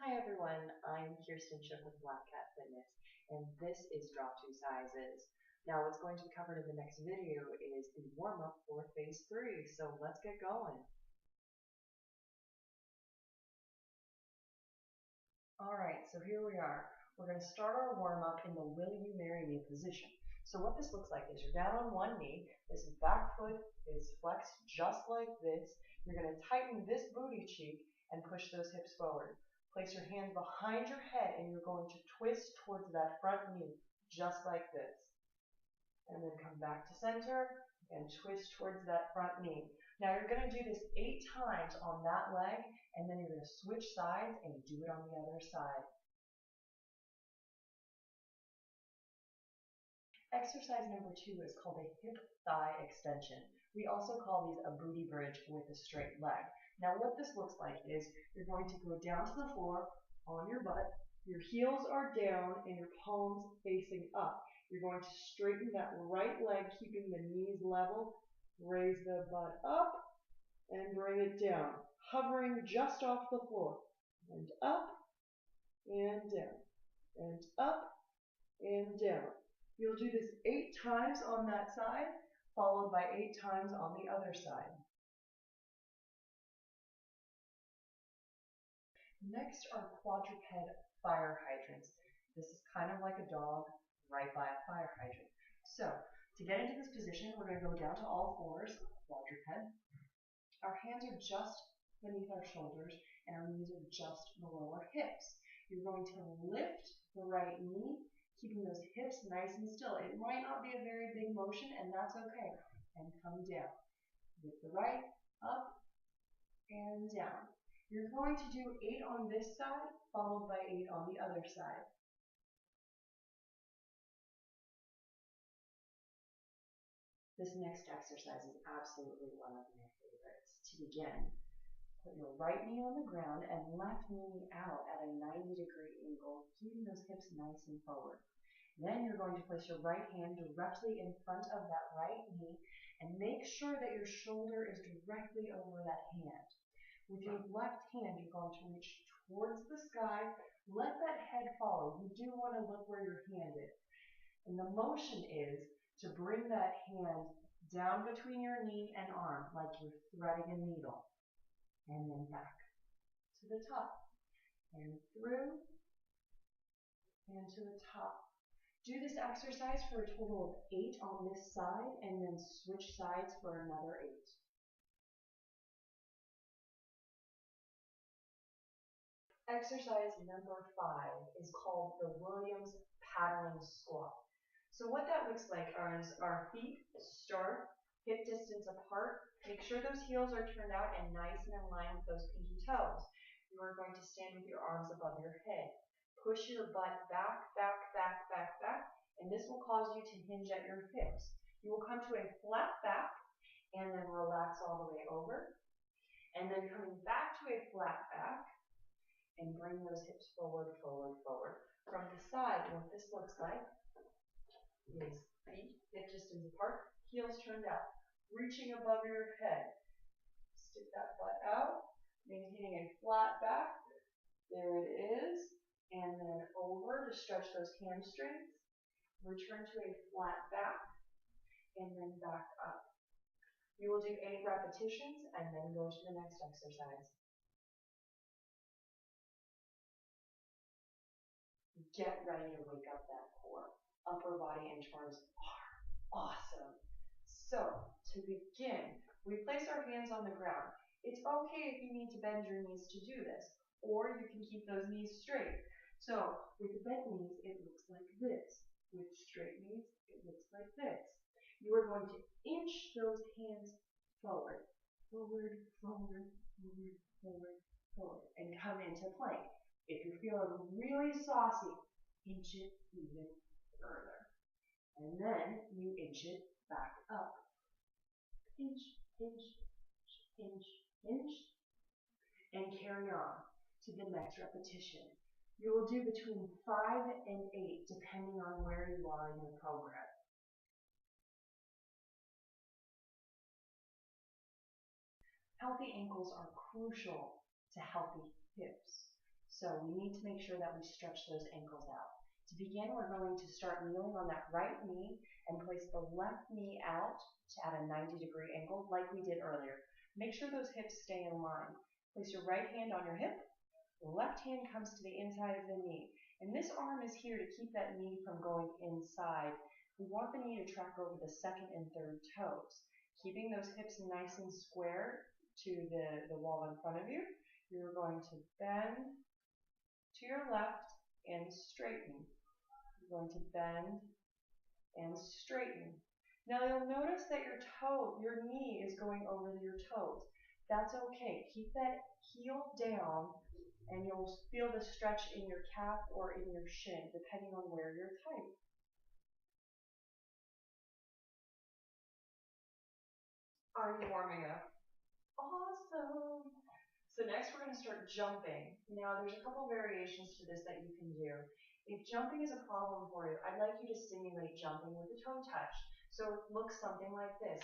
Hi everyone, I'm Kirsten Schiff with Black Cat Fitness, and this is Drop 2 Sizes. Now what's going to be covered in the next video is the warm-up for Phase 3, so let's get going. Alright, so here we are. We're going to start our warm-up in the Will You Marry Me position. So what this looks like is you're down on one knee, this back foot is flexed just like this. You're going to tighten this booty cheek and push those hips forward. Place your hands behind your head and you're going to twist towards that front knee, just like this. And then come back to center and twist towards that front knee. Now you're going to do this 8 times on that leg, and then you're going to switch sides and do it on the other side. Exercise number 2 is called a hip thigh extension. We also call these a booty bridge with a straight leg. Now what this looks like is you're going to go down to the floor on your butt, your heels are down and your palms facing up. You're going to straighten that right leg, keeping the knees level, raise the butt up and bring it down, hovering just off the floor, and up and down, and up and down. You'll do this 8 times on that side, followed by 8 times on the other side. Next are quadruped fire hydrants. This is kind of like a dog right by a fire hydrant. So, to get into this position, we're going to go down to all fours, quadruped. Our hands are just beneath our shoulders, and our knees are just below our hips. You're going to lift the right knee, keeping those hips nice and still. It might not be a very big motion, and that's okay. And come down. With the right, up, and down. You're going to do 8 on this side, followed by 8 on the other side. This next exercise is absolutely one of my favorites. To begin, put your right knee on the ground and left knee out at a 90-degree angle, keeping those hips nice and forward. Then you're going to place your right hand directly in front of that right knee and make sure that your shoulder is directly over that hand. With your left hand, you're going to reach towards the sky. Let that head follow. You do want to look where your hand is. And the motion is to bring that hand down between your knee and arm like you're threading a needle. And then back to the top. And through. And to the top. Do this exercise for a total of 8 on this side and then switch sides for another 8. Exercise number 5 is called the Williams paddling squat. So what that looks like is our feet start hip distance apart. Make sure those heels are turned out and nice and in line with those pinky toes. You are going to stand with your arms above your head. Push your butt back, back, back, back, back, and this will cause you to hinge at your hips. You will come to a flat back and then relax all the way over. And then coming back to a flat back and bring those hips forward, forward, forward. From the side, what this looks like is feet hip distance apart, heels turned out, reaching above your head. Stick that butt out, maintaining a flat back. There it is. And then over to stretch those hamstrings. Return to a flat back, and then back up. You will do 8 repetitions, and then go to the next exercise. Get ready to wake up that core. Upper body inchworms are awesome. So, to begin, we place our hands on the ground. It's okay if you need to bend your knees to do this, or you can keep those knees straight. So, with bent knees, it looks like this. With straight knees, it looks like this. You are going to inch those hands forward, forward, forward, forward, forward, forward, and come into plank. If you're feeling really saucy, inch it even further. And then you inch it back up. Inch, inch, inch, inch, and carry on to the next repetition. You will do between 5 and 8 depending on where you are in your program. Healthy ankles are crucial to healthy hips. So we need to make sure that we stretch those ankles out. To begin, we're going to start kneeling on that right knee and place the left knee out at a 90-degree angle like we did earlier. Make sure those hips stay in line. Place your right hand on your hip. The left hand comes to the inside of the knee. And this arm is here to keep that knee from going inside. We want the knee to track over the second and third toes. Keeping those hips nice and square to the wall in front of you, you're going to bend to your left and straighten. You're going to bend and straighten. Now you'll notice that your knee is going over your toes. That's okay. Keep that heel down and you'll feel the stretch in your calf or in your shin, depending on where you're tight. Are you warming up? Awesome! So next we're going to start jumping. Now there's a couple variations to this that you can do. If jumping is a problem for you, I'd like you to simulate jumping with a toe touch. So it looks something like this.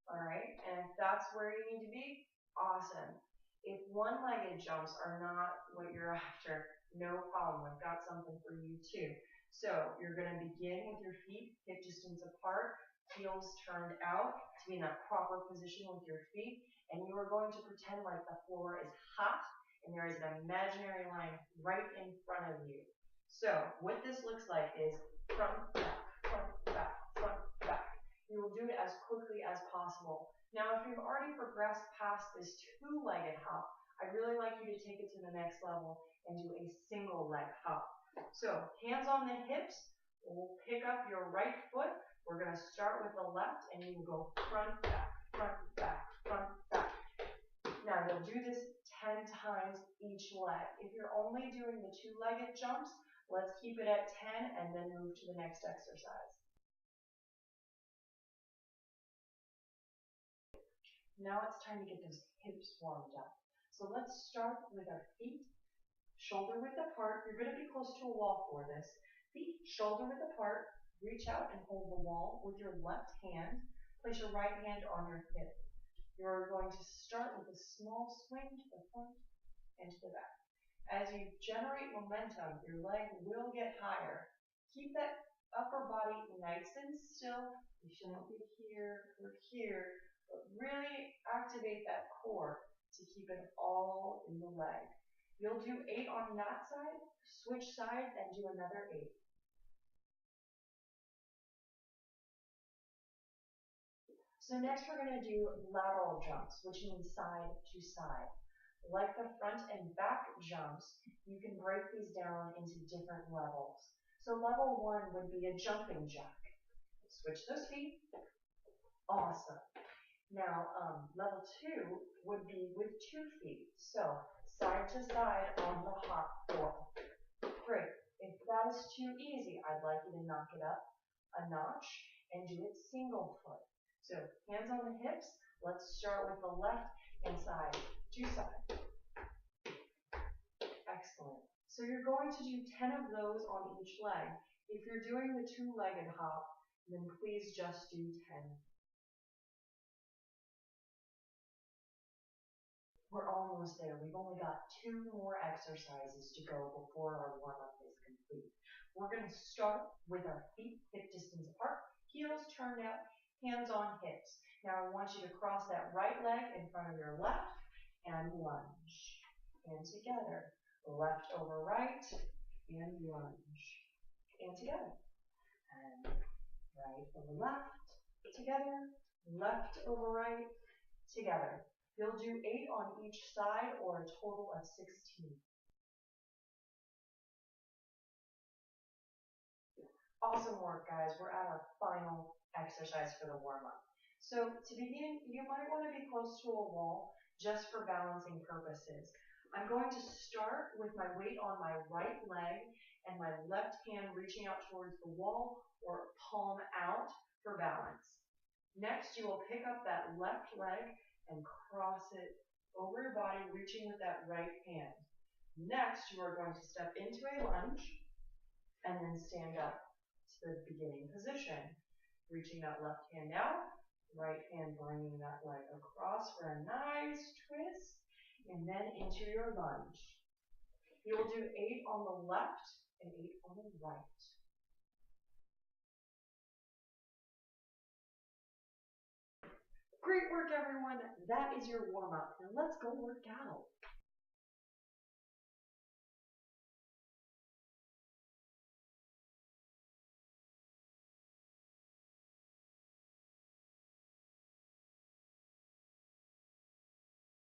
Alright, and if that's where you need to be, awesome. If one-legged jumps are not what you're after, no problem. I've got something for you too. So you're going to begin with your feet hip distance apart, heels turned out to be in that proper position with your feet, and you are going to pretend like the floor is hot and there is an imaginary line right in front of you. So what this looks like is front, back, front, back, front, back. You will do it as quickly as possible. Now, if you've already progressed past this two-legged hop, I'd really like you to take it to the next level and do a single leg hop. So hands on the hips, we'll pick up your right foot. We're going to start with the left and you will go front, back, front, back, front, back. Now you'll do this 10 times each leg. If you're only doing the two-legged jumps, let's keep it at 10 and then move to the next exercise. Now it's time to get those hips warmed up. So let's start with our feet shoulder width apart. You're going to be close to a wall for this. Feet shoulder width apart. Reach out and hold the wall with your left hand. Place your right hand on your hip. You're going to start with a small swing to the front and to the back. As you generate momentum, your leg will get higher. Keep that upper body nice and still. You shouldn't be here or here, but really activate that core to keep it all in the leg. You'll do 8 on that side, switch sides, and do another 8. So next we're going to do lateral jumps, which means side to side. Like the front and back jumps, you can break these down into different levels. So level 1 would be a jumping jack. Switch those feet. Awesome. Now, level 2 would be with 2 feet. So side to side on the hop floor. Great. If that is too easy, I'd like you to knock it up a notch and do it single foot. So hands on the hips. Let's start with the left hand side to side. Excellent. So you're going to do 10 of those on each leg. If you're doing the two-legged hop, then please just do 10. We're almost there. We've only got 2 more exercises to go before our warm-up is complete. We're going to start with our feet hip distance apart, heels turned out, hands on hips. Now I want you to cross that right leg in front of your left and lunge. And together. Left over right and lunge. And together. And right over left. Together. Left over right. Together. You'll do 8 on each side or a total of 16. Awesome work, guys. We're at our final exercise for the warm-up. So to begin, you might want to be close to a wall just for balancing purposes. I'm going to start with my weight on my right leg and my left hand reaching out towards the wall or palm out for balance. Next, you will pick up that left leg and cross it over your body, reaching with that right hand. Next, you are going to step into a lunge and then stand up to the beginning position. Reaching that left hand out, right hand bringing that leg across for a nice twist, and then into your lunge. You'll do 8 on the left and 8 on the right. Great work, everyone. That is your warm-up. Now let's go work out.